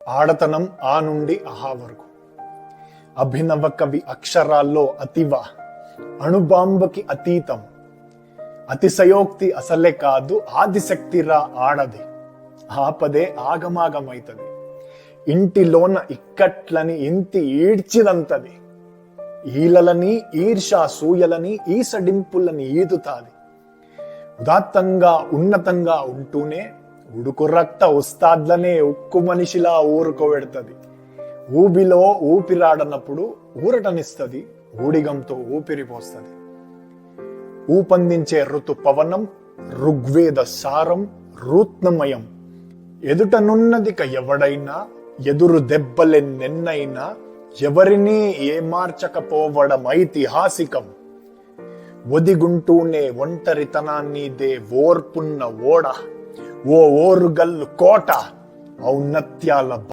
ఆడతనం ఆ నుండి అహా వరకు. అభినవ కవి అక్షరాల్లో అతివ, అణుబాంబకి అతీతం. అతిశయోక్తి అసలే కాదు, ఆదిశక్తిరా ఆడది. ఆపదే ఆగమాగమైతది. ఇంటిలోన ఇక్కట్లని ఇంటి ఈడ్చిదంతది. ఈలలని ఈర్షా సూయలని ఈసడింపులని ఈదుతాది. ఉదాత్తంగా ఉన్నతంగా ఉంటూనే ఉడుకు రక్త ఉస్తాద్లనే ఉక్కు మనిషిలా ఊరుకోబెడుతుంది. ఊబిలో ఊపిరాడనప్పుడు ఊరటనిస్తుంది, ఊడిగంతో ఊపిరిపోస్తుంది. ఊపందించే ఋతు పవనం, ఋగ్వేద సారం, రూత్నమయం. ఎదుటనున్నదిక ఎవడైనా, ఎదురు దెబ్బలెన్నెన్నైనా, ఎవరినీ ఏమార్చకపోవడం ఐతిహాసికం. ఒదిగుంటూనే ఒంటరితనాన్నిదే ఓర్పున్న ఓడ, ఓ ఓరుగల్లు కోట, ఔన్నత్యాల